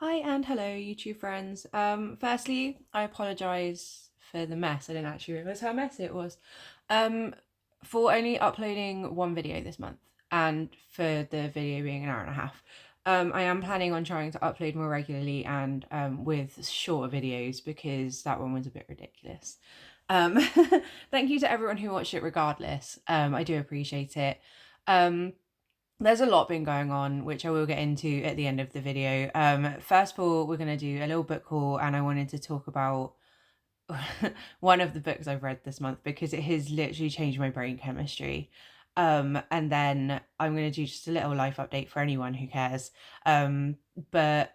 Hi and hello, YouTube friends. Firstly, I apologise for the mess. I didn't actually realise how messy it was. Um, for only uploading one video this month, and for the video being an hour and a half. I am planning on trying to upload more regularly and with shorter videos because that one was a bit ridiculous. Um, thank you to everyone who watched it regardless. I do appreciate it. Um, there's a lot been going on, which I will get into at the end of the video. First of all, we're going to do a little book haul, and I wanted to talk about one of the books I've read this month because it has literally changed my brain chemistry. And then I'm going to do just a little life update for anyone who cares. But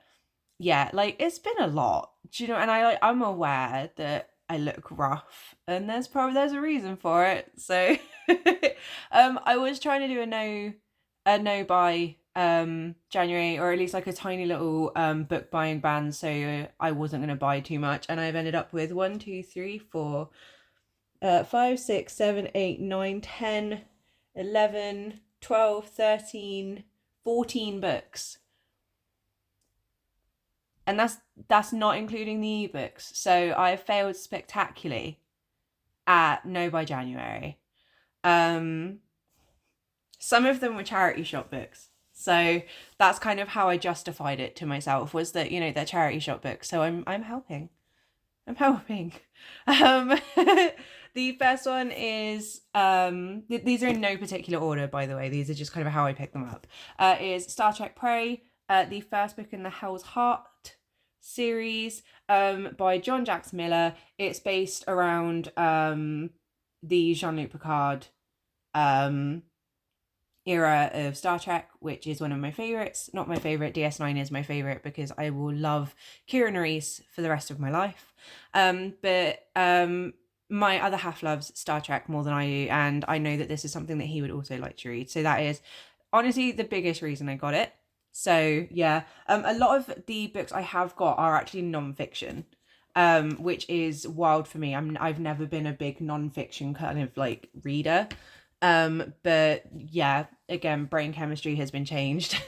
yeah, like it's been a lot, do you know? And I'm aware that I look rough, and there's a reason for it. So, I was trying to do a no buy January, or at least like a tiny little book buying ban, so I wasn't going to buy too much, and I've ended up with 5, 6, 7, 8, 9, 10, 11, 12, 13, 14 books, and that's not including the ebooks. So I failed spectacularly at no by January. Um, some of them were charity shop books. So that's kind of how I justified it to myself, was that, they're charity shop books. So I'm helping. I'm helping. Um the first one is these are in no particular order, by the way. These are just kind of how I picked them up. Is Star Trek Prey, the first book in the Hell's Heart series, by John Jacques Miller. It's based around the Jean-Luc Picard um era of Star Trek, which is one of my favorites. Not my favorite. DS9 is my favorite because I will love Kira Nerys for the rest of my life. But my other half loves Star Trek more than I do, and I know that this is something that he would also like to read. So that is honestly the biggest reason I got it. So yeah, a lot of the books I have got are actually non-fiction, which is wild for me. I've never been a big non-fiction kind of like reader. But yeah, again, brain chemistry has been changed.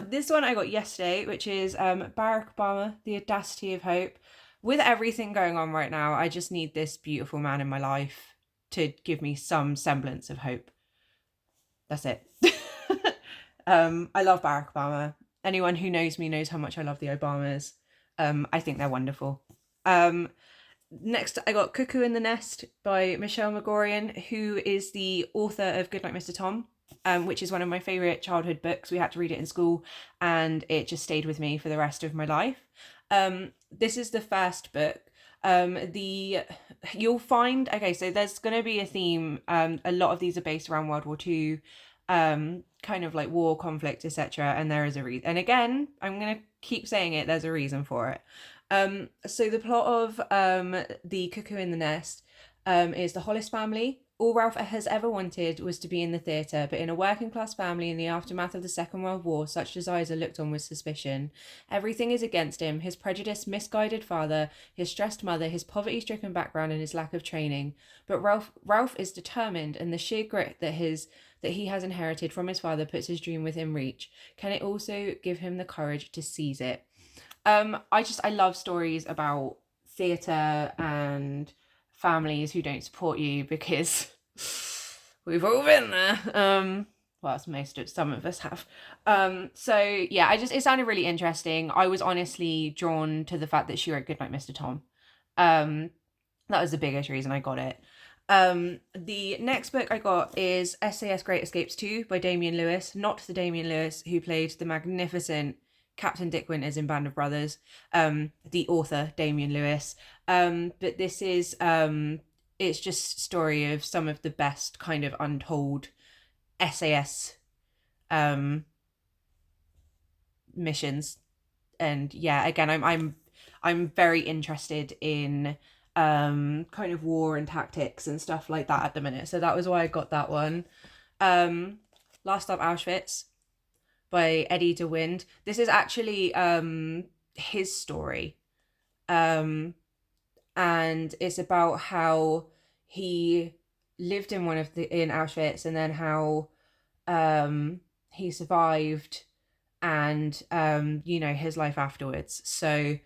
This one I got yesterday, which is Barack Obama, The Audacity of Hope. With everything going on right now, I just need this beautiful man in my life to give me some semblance of hope. That's it. I love Barack Obama. Anyone who knows me knows how much I love the Obamas. I think they're wonderful. Next, I got Cuckoo in the Nest by Michelle Magorian, who is the author of Goodnight, Mr. Tom, which is one of my favourite childhood books. We had to read it in school, and it just stayed with me for the rest of my life. This is the first book. You'll find, okay, so there's going to be a theme. A lot of these are based around World War II, kind of like war, conflict, etc. And there is a reason. And again, I'm going to keep saying it. There's a reason for it. So the plot of The Cuckoo in the Nest is the Hollis family. All Ralph has ever wanted was to be in the theatre, but in a working class family in the aftermath of the Second World War, such desires are looked on with suspicion. Everything is against him: his prejudiced, misguided father, his stressed mother, his poverty stricken background, and his lack of training. But Ralph is determined, and the sheer grit that he has inherited from his father puts his dream within reach. Can it also give him the courage to seize it? I love stories about theatre and families who don't support you, because we've all been there. Well, as some of us have. So yeah, it sounded really interesting. I was honestly drawn to the fact that she wrote Goodnight, Mr. Tom. Um, that was the biggest reason I got it. The next book I got is SAS Great Escapes 2 by Damian Lewis, not the Damian Lewis who played the magnificent Captain Dick Winters in Band of Brothers, the author, Damian Lewis. But this is, it's just story of some of the best kind of untold SAS missions. And yeah, again, I'm very interested in kind of war and tactics and stuff like that at the minute. So that was why I got that one. Last Stop Auschwitz by Eddie de Wind. This is actually his story. And it's about how he lived in Auschwitz, and then how he survived and you know, his life afterwards. So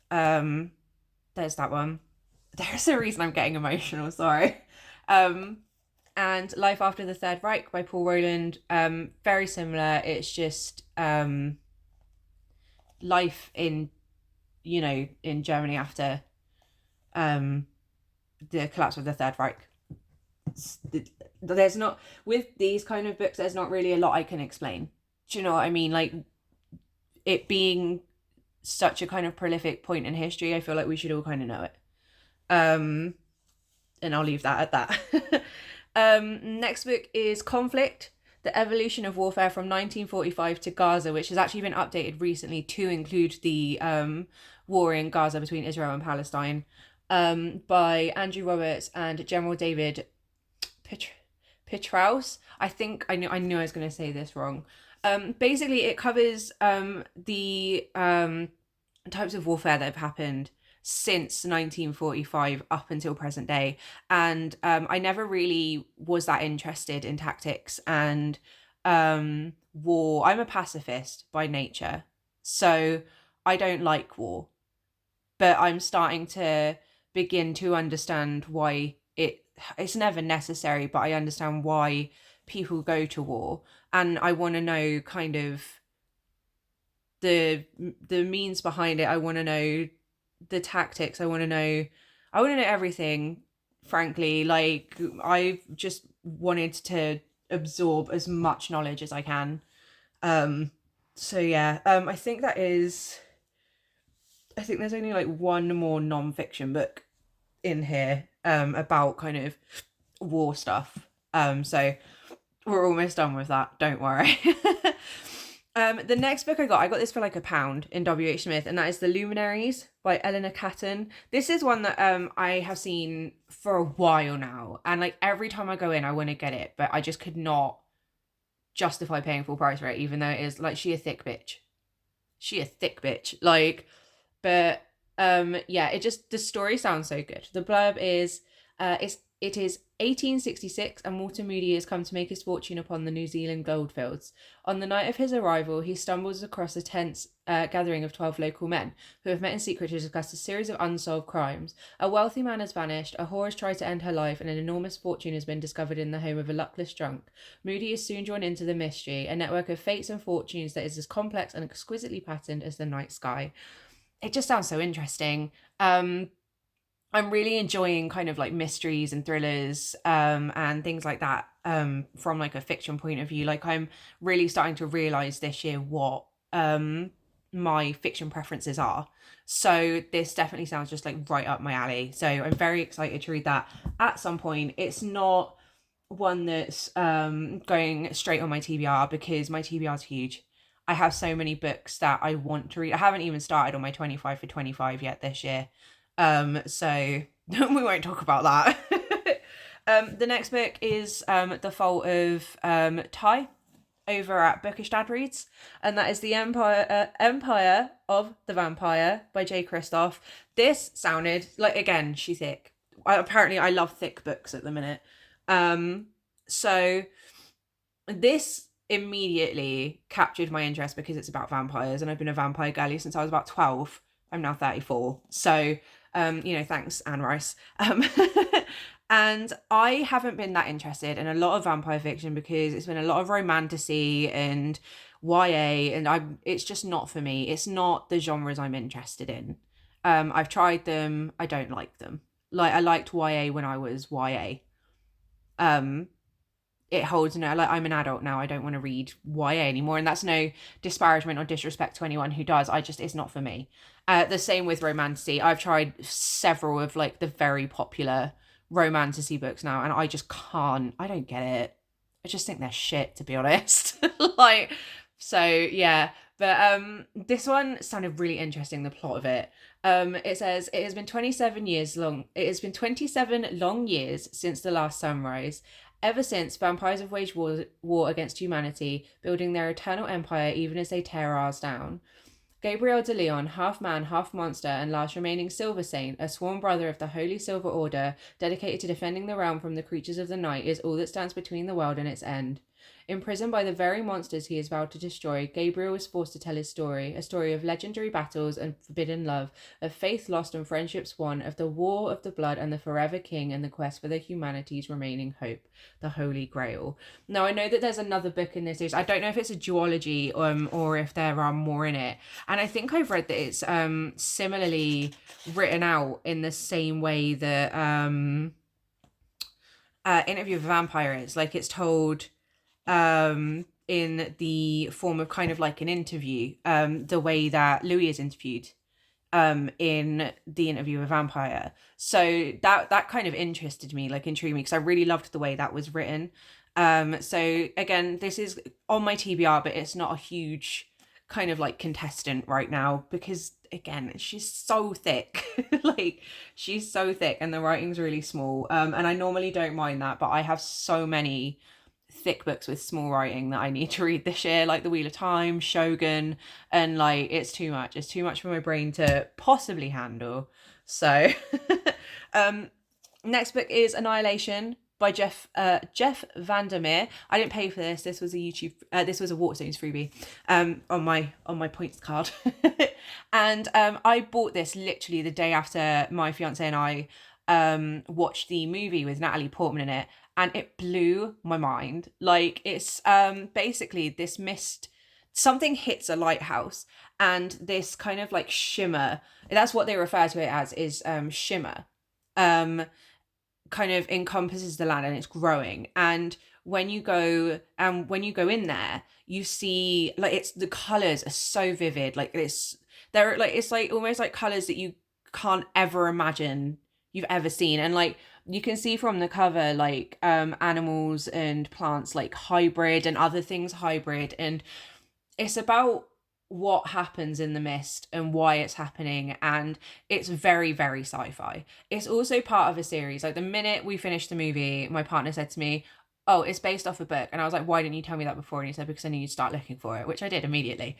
there's that one. There's a reason I'm getting emotional, sorry. And Life After the Third Reich by Paul Roland, very similar. It's just life in, you know, in Germany after the collapse of the Third Reich. There's not, with these kind of books, there's not really a lot I can explain. Do you know what I mean? Like, it being such a kind of prolific point in history, I feel like we should all kind of know it. And I'll leave that at that. Next book is Conflict, The Evolution of Warfare from 1945 to Gaza, which has actually been updated recently to include the war in Gaza between Israel and Palestine, by Andrew Roberts and General David Petraeus. I knew I was going to say this wrong. Basically, it covers the types of warfare that have happened since 1945 up until present day, and I never really was that interested in tactics and war. I'm a pacifist by nature, so I don't like war, but I'm starting to begin to understand why it's never necessary, but I understand why people go to war, and I want to know kind of the means behind it. I want to know the tactics. I want to know everything, frankly. Like, I've just wanted to absorb as much knowledge as I can. So yeah, I think there's only like one more non-fiction book in here about kind of war stuff. So we're almost done with that, don't worry. The next book I got this for like £1 in WH Smith, and that is The Luminaries by Eleanor Catton. This is one that I have seen for a while now, and like every time I go in I want to get it, but I just could not justify paying full price for it, even though it is like she a thick bitch, like. But yeah, it just, the story sounds so good. The blurb is it is 1866, and Walter Moody has come to make his fortune upon the New Zealand goldfields. On the night of his arrival, he stumbles across a tense gathering of 12 local men who have met in secret to discuss a series of unsolved crimes. A wealthy man has vanished, a whore has tried to end her life, and an enormous fortune has been discovered in the home of a luckless drunk. Moody is soon drawn into the mystery, a network of fates and fortunes that is as complex and exquisitely patterned as the night sky. It just sounds so interesting. I'm really enjoying kind of like mysteries and thrillers and things like that from like a fiction point of view. Like, I'm really starting to realize this year what my fiction preferences are. So this definitely sounds just like right up my alley. So I'm very excited to read that at some point. It's not one that's going straight on my TBR, because my TBR is huge. I have so many books that I want to read. I haven't even started on my 25 for 25 yet this year. So we won't talk about that. The next book is The Fault of Ty over at Bookish Dad Reads, and that is The Empire of the Vampire by Jay Kristoff. This sounded like, again, she's thick. Apparently I love thick books at the minute. So this immediately captured my interest because it's about vampires, and I've been a vampire girly since I was about 12. I'm now 34. So thanks, Anne Rice. And I haven't been that interested in a lot of vampire fiction because it's been a lot of romantasy and YA, and it's just not for me. It's not the genres I'm interested in. I've tried them. I don't like them. Like, I liked YA when I was YA. It holds no, like, I'm an adult now. I don't want to read YA anymore, and that's no disparagement or disrespect to anyone who does. It's not for me. The same with romantasy. I've tried several of like the very popular romantasy books now, and I just can't. I don't get it. I just think they're shit, to be honest. Like, so yeah. But this one sounded really interesting, the plot of it. It says, it has been 27 long years since the last sunrise. Ever since, vampires have waged war against humanity, building their eternal empire even as they tear ours down. Gabriel de Leon, half man, half monster, and last remaining Silver Saint, a sworn brother of the Holy Silver Order, dedicated to defending the realm from the creatures of the night, is all that stands between the world and its end. Imprisoned by the very monsters he has vowed to destroy, Gabriel is forced to tell his story, a story of legendary battles and forbidden love, of faith lost and friendships won, of the war of the blood and the forever king and the quest for the humanity's remaining hope, the Holy Grail. Now, I know that there's another book in this series. I don't know if it's a duology or if there are more in it. And I think I've read that it's similarly written out in the same way that Interview with a Vampire is. Like, it's told in the form of kind of like an interview, the way that Louis is interviewed in the Interview with a Vampire. So that kind of interested me, like intrigued me, because I really loved the way that was written. So again, this is on my TBR, but it's not a huge kind of like contestant right now, because again, she's so thick. Like, she's so thick and the writing's really small. And I normally don't mind that, but I have so many thick books with small writing that I need to read this year, like The Wheel of Time, Shogun, and like it's too much for my brain to possibly handle. So next book is Annihilation by Jeff Vandermeer. I didn't pay for this. This was a Waterstones freebie on my points card. And I bought this literally the day after my fiance and I watched the movie with Natalie Portman in it, and it blew my mind. Like, it's basically this mist, something hits a lighthouse, and this kind of like shimmer, that's what they refer to it as, is shimmer, kind of encompasses the land, and it's growing. And when you go in there, you see, like, it's, the colors are so vivid, like it's like almost like colors that you can't ever imagine you've ever seen. And like, you can see from the cover, like animals and plants like hybrid and other things hybrid, and it's about what happens in the mist and why it's happening, and it's very, very sci-fi. It's also part of a series. Like, the minute we finished the movie, my partner said to me, oh, it's based off a book. And I was like, why didn't you tell me that before? And he said, because I knew you'd start looking for it, which I did immediately.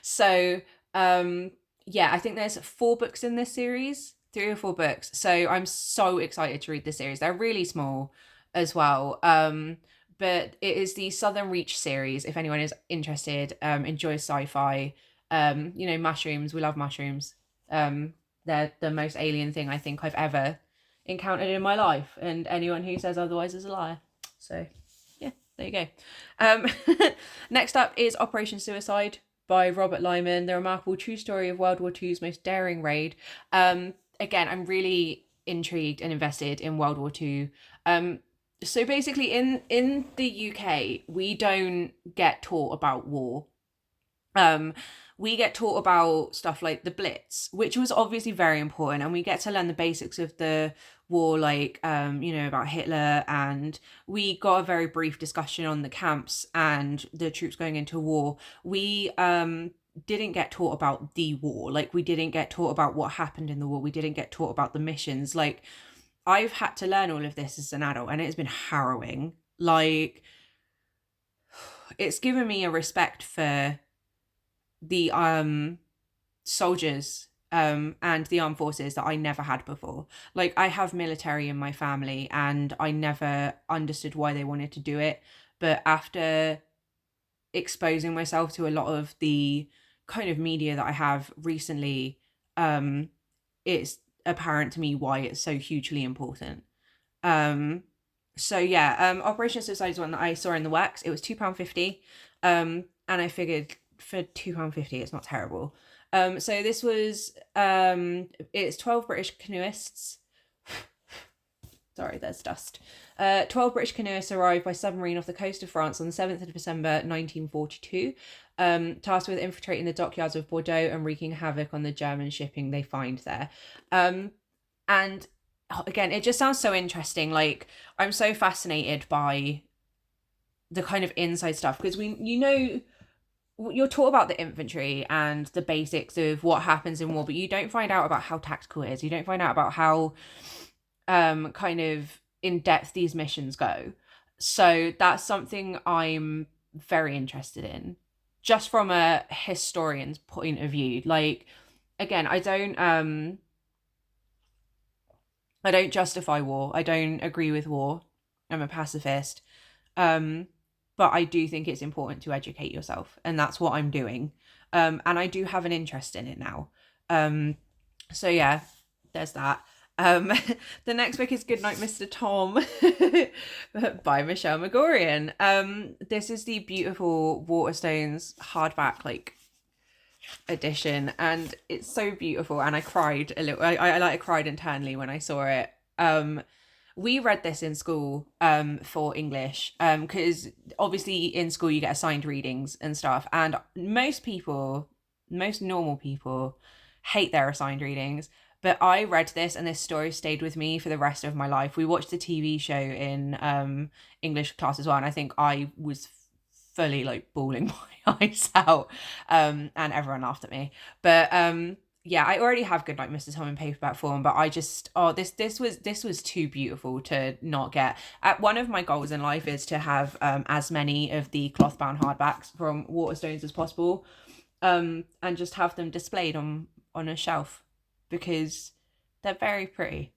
So yeah, I think there's 4 books in this series, 3 or 4 books. So I'm so excited to read this series. They're really small as well. But it is the Southern Reach series, if anyone is interested, enjoys sci-fi, mushrooms, we love mushrooms. They're the most alien thing I think I've ever encountered in my life, and anyone who says otherwise is a liar. So yeah, there you go. Next up is Operation Suicide by Robert Lyman, the remarkable true story of World War II's most daring raid. Again, I'm really intrigued and invested in World War II. So basically, in the UK, we don't get taught about war. We get taught about stuff like the Blitz, which was obviously very important, and we get to learn the basics of the war, like about Hitler, and we got a very brief discussion on the camps and the troops going into war. We didn't get taught about the war. Like, we didn't get taught about what happened in the war. We didn't get taught about the missions. Like, I've had to learn all of this as an adult, and it's been harrowing. Like, it's given me a respect for the soldiers and the armed forces that I never had before. Like, I have military in my family, and I never understood why they wanted to do it. But after exposing myself to a lot of the kind of media that I have recently, it's apparent to me why it's so hugely important. So yeah, Operation Suicide is one that I saw in the works. It was £2.50, and I figured for £2.50 it's not terrible. So this was it's 12 British canoeists. Sorry, there's dust. 12 British canoeists arrived by submarine off the coast of France on the 7th of December 1942, tasked with infiltrating the dockyards of Bordeaux and wreaking havoc on the German shipping they find there. And again, it just sounds so interesting. Like, I'm so fascinated by the kind of inside stuff, because you're taught about the infantry and the basics of what happens in war, but you don't find out about how tactical it is. You don't find out about how kind of in depth these missions go. So that's something I'm very interested in, just from a historian's point of view. Like, again, I don't justify war. I don't agree with war. I'm a pacifist. But I do think it's important to educate yourself, and that's what I'm doing. And I do have an interest in it now. So yeah, there's that. The next book is Goodnight, Mr. Tom by Michelle Magorian. This is the beautiful Waterstones hardback like edition, and it's so beautiful, and I cried a little. I cried internally when I saw it. We read this in school for English because obviously in school you get assigned readings and stuff, and most normal people hate their assigned readings, but I read this and this story stayed with me for the rest of my life. We watched the TV show in English class as well, and I think I was fully like bawling my eyes out, and everyone laughed at me. But yeah, I already have Goodnight, Mr. Tom in paperback form, but I just this was too beautiful to not get. One of my goals in life is to have as many of the cloth bound hardbacks from Waterstones as possible, and just have them displayed on a shelf because they're very pretty.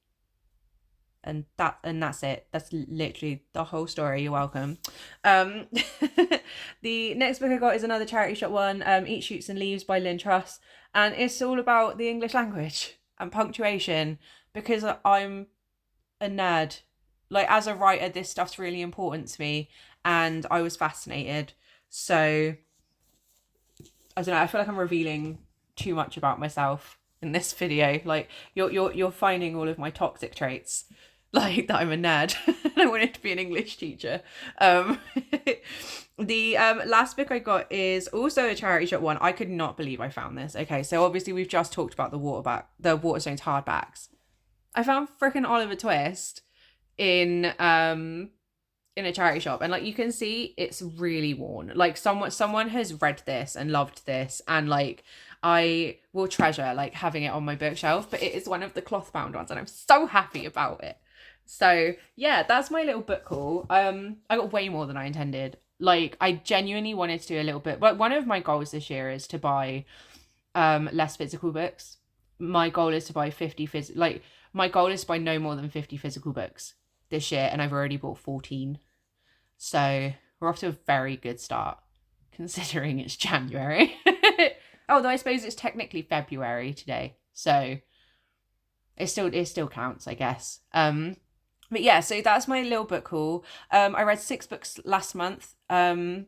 And that's it. That's literally the whole story. You're welcome. The next book I got is another charity shop one, Eat Shoots and Leaves by Lynn Truss, and it's all about the English language and punctuation because I'm a nerd. Like, as a writer, this stuff's really important to me, and I was fascinated. So I don't know, I feel like I'm revealing too much about myself in this video. Like, you're finding all of my toxic traits, like that I'm a nerd and I wanted to be an English teacher. The last book I got is also a charity shop one. I could not believe I found this. Okay, so obviously we've just talked about the Waterstones hardbacks. I found freaking Oliver Twist in a charity shop, and like you can see it's really worn. Like someone has read this and loved this, and like I will treasure like having it on my bookshelf, but it is one of the cloth bound ones and I'm so happy about it. So yeah, that's my little book haul. I got way more than I intended. Like, I genuinely wanted to do a little bit, but one of my goals this year is to buy less physical books. My goal is to buy my goal is to buy no more than 50 physical books this year, and I've already bought 14. So we're off to a very good start considering it's January. Although I suppose it's technically February today, so it still counts, I guess. But yeah, so that's my little book haul. I read 6 books last month. 3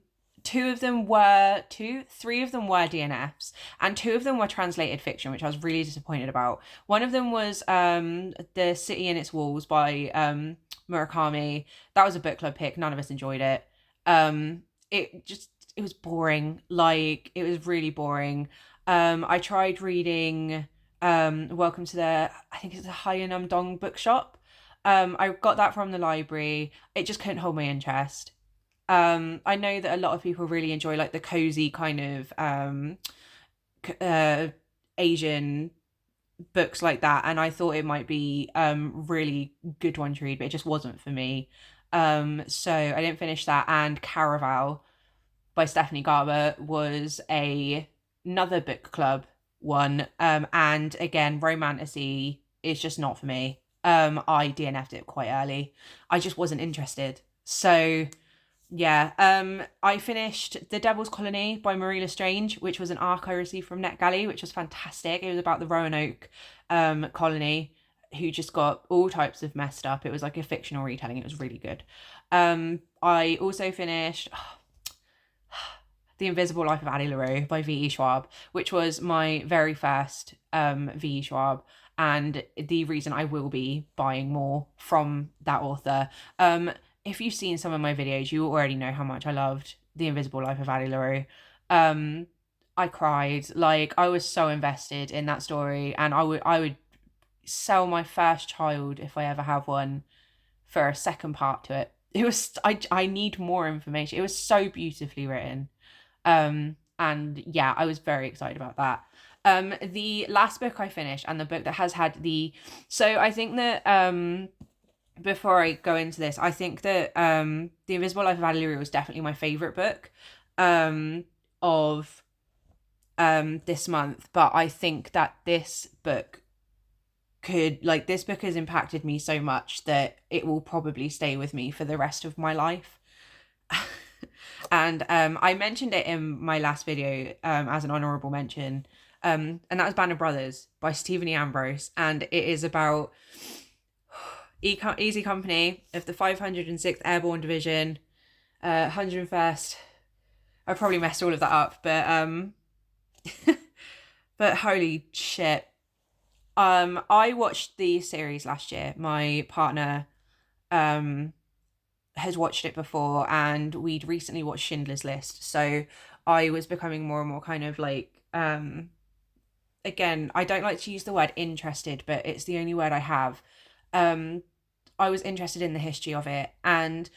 of them were DNFs, and 2 of them were translated fiction, which I was really disappointed about. One of them was The City and Its Walls by Murakami. That was a book club pick. None of us enjoyed it. It was boring. Like, it was really boring. I tried reading Welcome to I think it's the Hayam Dong bookshop. I got that from the library. It just couldn't hold my interest. I know that a lot of people really enjoy like the cozy kind of Asian books like that, and I thought it might be really good one to read, but it just wasn't for me. So I didn't finish that. And Caraval by Stephanie Garber was another book club one, and again, romantasy is just not for me. I DNF'd it quite early. I just wasn't interested. So yeah, I finished The Devil's Colony by Marie Lestrange, which was an ARC I received from NetGalley, which was fantastic. It was about the Roanoke colony who just got all types of messed up. It was like a fictional retelling. It was really good. I also finished The Invisible Life of Addie LaRue by V.E. Schwab, which was my very first V.E. Schwab, and the reason I will be buying more from that author. If you've seen some of my videos, you already know how much I loved The Invisible Life of Addie LaRue. I cried. Like, I was so invested in that story, and I would sell my first child, if I ever have one, for a second part to it. It was, I need more information. It was so beautifully written. And yeah, I was very excited about that. The last book I finished, and the book that has had so I think that before I go into this, I think that The Invisible Life of Addie LaRue was definitely my favourite book of this month, but I think that this book has impacted me so much that it will probably stay with me for the rest of my life. And I mentioned it in my last video as an honourable mention. And that was Band of Brothers by Stephen E. Ambrose. And it is about Easy Company of the 506th Airborne Division, 101st. I probably messed all of that up, but but holy shit. I watched the series last year. My partner has watched it before, and we'd recently watched Schindler's List. So I was becoming more and more kind of like again, I don't like to use the word interested, but it's the only word I have. I was interested in the history of it, and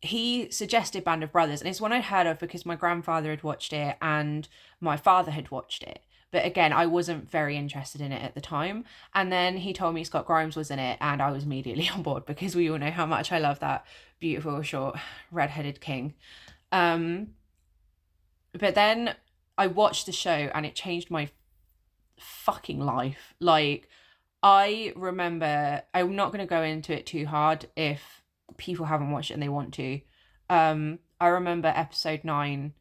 he suggested Band of Brothers, and it's one I'd heard of because my grandfather had watched it and my father had watched it. But again, I wasn't very interested in it at the time. And then he told me Scott Grimes was in it, and I was immediately on board because we all know how much I love that beautiful, short, red-headed king. But then I watched the show and it changed my fucking life. Like, I remember, I'm not going to go into it too hard if people haven't watched it and they want to. I remember episode 9.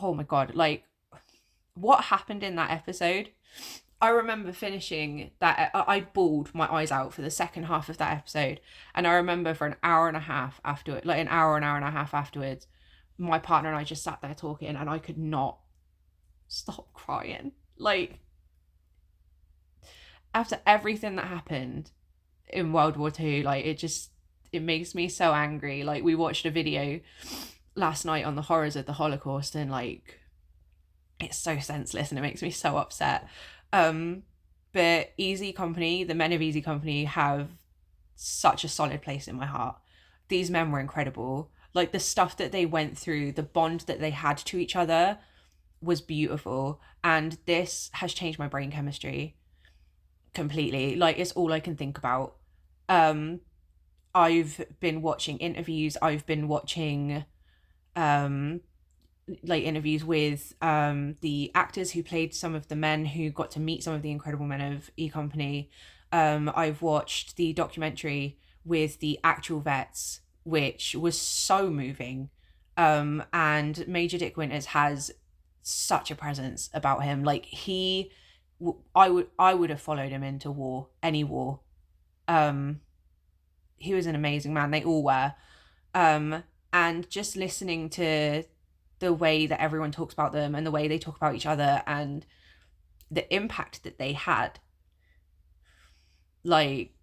Oh my God, like, what happened in that episode? I remember finishing that. I bawled my eyes out for the second half of that episode. And I remember for an hour and a half afterward, like an hour and a half afterwards, my partner and I just sat there talking and I could not stop crying. Like, after everything that happened in World War II, like, it makes me so angry. Like, we watched a video last night on the horrors of the Holocaust, and like, it's so senseless and it makes me so upset. But Easy Company, the men of Easy Company, have such a solid place in my heart. These men were incredible. Like, the stuff that they went through, the bond that they had to each other was beautiful. And this has changed my brain chemistry completely. Like, it's all I can think about. I've been watching interviews. I've been watching like interviews with the actors who played some of the men, who got to meet some of the incredible men of E Company. I've watched the documentary with the actual vets, which was so moving. And Major Dick Winters has such a presence about him. Like, I would have followed him into war, any war. He was an amazing man. They all were. And just listening to the way that everyone talks about them and the way they talk about each other and the impact that they had. Like,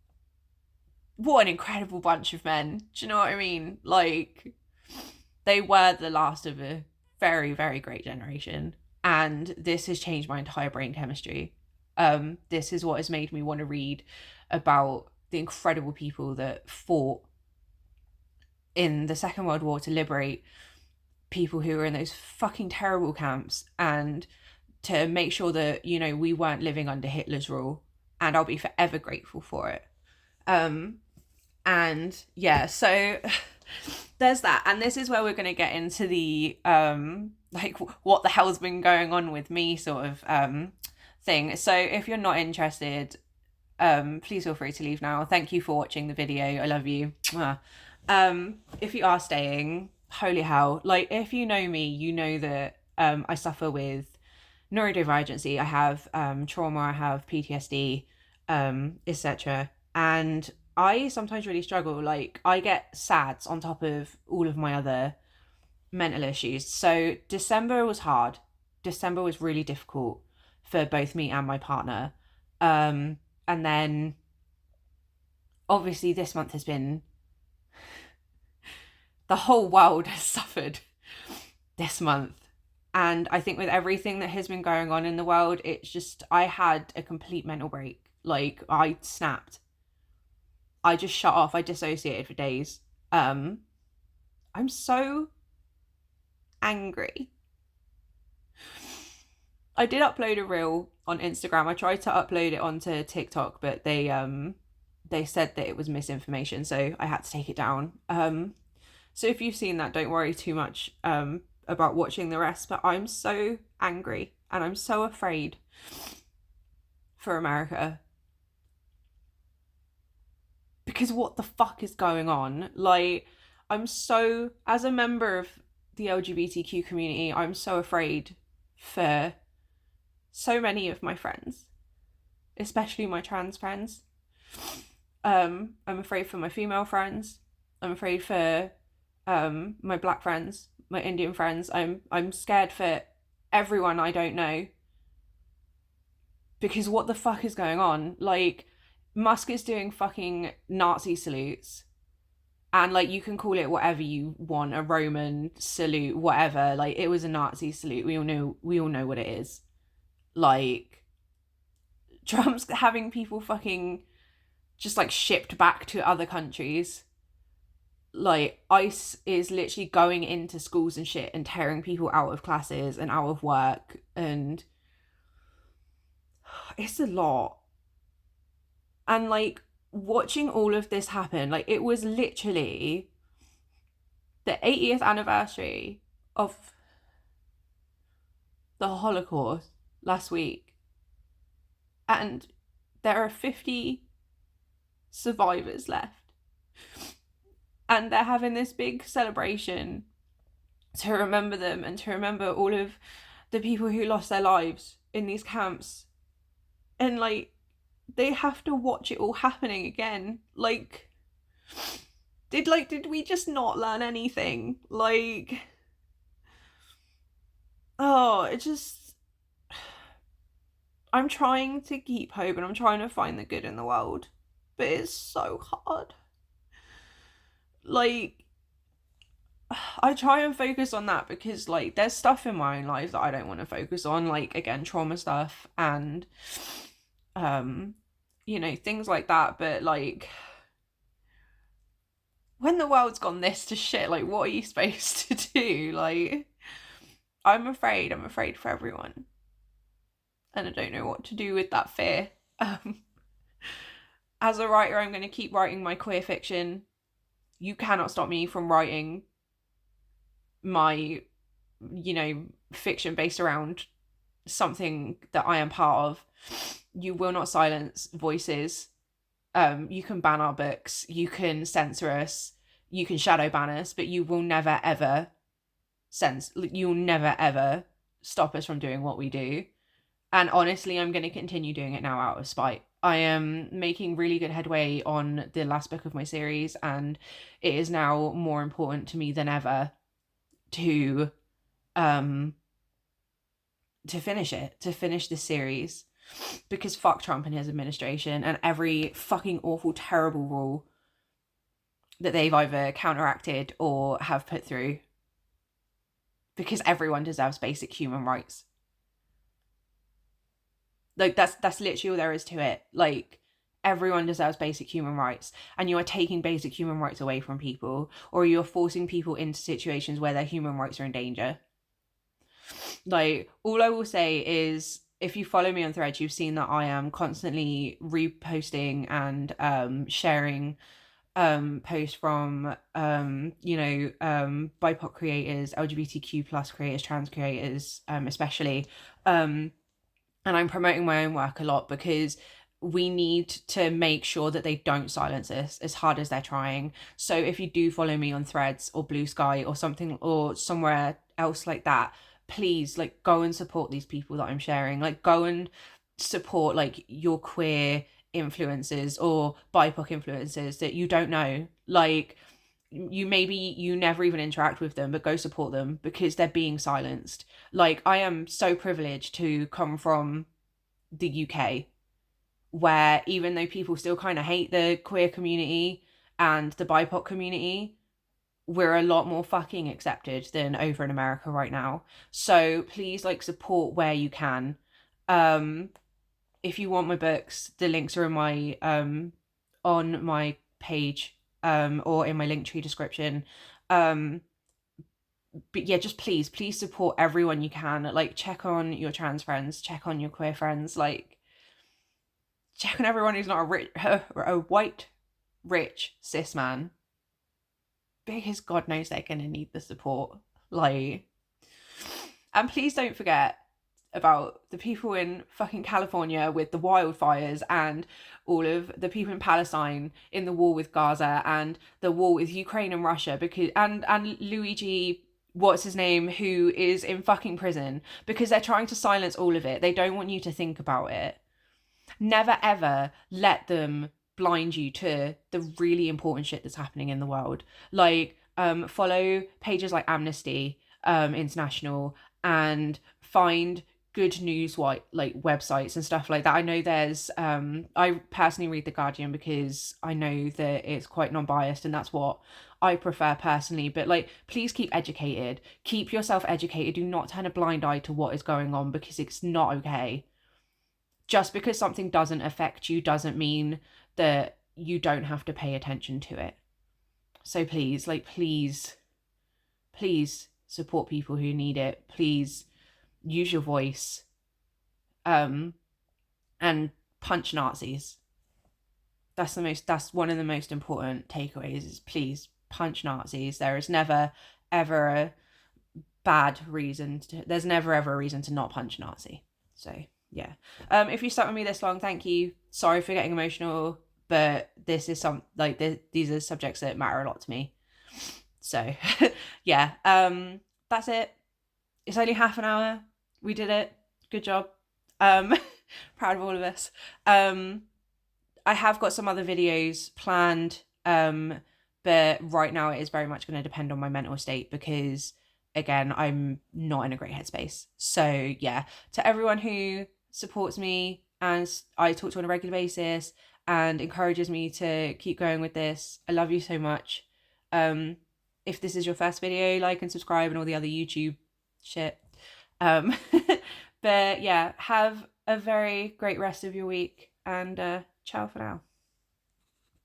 what an incredible bunch of men. Do you know what I mean? Like, they were the last of a very, very great generation. And this has changed my entire brain chemistry. This is what has made me want to read about the incredible people that fought in the Second World War to liberate people who were in those fucking terrible camps, and to make sure that, you know, we weren't living under Hitler's rule. And I'll be forever grateful for it. And yeah, so there's that. And this is where we're going to get into the like, what the hell's been going on with me sort of thing. So if you're not interested, please feel free to leave now. Thank you for watching the video. I love you. If you are staying, holy hell, like, if you know me, you know that I suffer with neurodivergency. I have trauma, I have PTSD, etc. And I sometimes really struggle. Like, I get SADS on top of all of my other mental issues. So December was hard. December was really difficult for both me and my partner. And then obviously this month has been, the whole world has suffered this month. And I think with everything that has been going on in the world, it's just, I had a complete mental break. Like, I snapped. I just shut off. I dissociated for days. I'm so angry. I did upload a reel on Instagram. I tried to upload it onto TikTok, but they said that it was misinformation, so I had to take it down. So if you've seen that, don't worry too much about watching the rest. But I'm so angry and I'm so afraid for America. Because what the fuck is going on? Like, I'm so, as a member of the LGBTQ community, I'm so afraid for so many of my friends, especially my trans friends. I'm afraid for my female friends. I'm afraid for my black friends, my Indian friends. I'm scared for everyone I don't know. Because what the fuck is going on? Like, Musk is doing fucking Nazi salutes. And like, you can call it whatever you want, a Roman salute, whatever. Like, it was a Nazi salute. We all know what it is. Like, Trump's having people fucking just like shipped back to other countries. Like, ICE is literally going into schools and shit and tearing people out of classes and out of work, and it's a lot. And like, watching all of this happen, like, it was literally the 80th anniversary of the Holocaust last week, and there are 50 survivors left, and they're having this big celebration to remember them and to remember all of the people who lost their lives in these camps. And like, they have to watch it all happening again. Like, did we just not learn anything? Like, oh, it just, I'm trying to keep hope and I'm trying to find the good in the world, but it's so hard. Like, I try and focus on that because like, there's stuff in my own life that I don't want to focus on, like, again, trauma stuff and you know, things like that. But like, when the world's gone this to shit, like, what are you supposed to do? Like, I'm afraid for everyone, and I don't know what to do with that fear. As a writer, I'm going to keep writing my queer fiction. You cannot stop me from writing my, you know, fiction based around something that I am part of. You will not silence voices. You can ban our books, you can censor us, you can shadow ban us, but you will never ever you'll never ever stop us from doing what we do. And honestly, I'm going to continue doing it now out of spite. I am making really good headway on the last book of my series, and it is now more important to me than ever to finish this series, because fuck Trump and his administration and every fucking awful, terrible rule that they've either counteracted or have put through, because everyone deserves basic human rights. Like, that's literally all there is to it. Like, everyone deserves basic human rights, and you are taking basic human rights away from people, or you're forcing people into situations where their human rights are in danger. Like, all I will say is, if you follow me on Threads, you've seen that I am constantly reposting and sharing posts from BIPOC creators, LGBTQ plus creators, trans creators, especially, and I'm promoting my own work a lot, because we need to make sure that they don't silence us as hard as they're trying. So if you do follow me on Threads or Blue Sky or something, or somewhere else like that, please, like, go and support these people that I'm sharing. Like, go and support like your queer influencers or BIPOC influencers that you don't know. Like, you never even interact with them, but go support them, because they're being silenced. Like, I am so privileged to come from the UK, where even though people still kind of hate the queer community and the BIPOC community, we're a lot more fucking accepted than over in America right now. So please, like, support where you can. If you want my books, the links are in my on my page, or in my Linktree description. But yeah, just please support everyone you can. Like, check on your trans friends, check on your queer friends, like, check on everyone who's not a white, rich, cis man, because God knows they're gonna need the support. Like, and please don't forget, about the people in fucking California with the wildfires, and all of the people in Palestine in the war with Gaza, and the war with Ukraine and Russia, because and Luigi, what's his name, who is in fucking prison, because they're trying to silence all of it. They don't want you to think about it. Never ever let them blind you to the really important shit that's happening in the world. Like, follow pages like Amnesty International, and find good news like websites and stuff like that. I know there's I personally read The Guardian because I know that it's quite non-biased, and that's what I prefer personally. But like, please keep educated, keep yourself educated. Do not turn a blind eye to what is going on, because it's not okay. Just because something doesn't affect you doesn't mean that you don't have to pay attention to it. So please, like, please support people who need it. Please use your voice, and punch Nazis. That's one of the most important takeaways, is please punch Nazis. There is never ever a bad reason there's never ever a reason to not punch a Nazi. So yeah. If you stuck with me this long, thank you. Sorry for getting emotional, but this is these are subjects that matter a lot to me. So yeah. That's it. It's only half an hour. We did it. Good job. Proud of all of us. I have got some other videos planned, but right now it is very much going to depend on my mental state, because again, I'm not in a great headspace. So yeah, to everyone who supports me and I talk to on a regular basis and encourages me to keep going with this, I love you so much. If this is your first video, like and subscribe and all the other YouTube shit. But yeah, have a very great rest of your week, and ciao for now.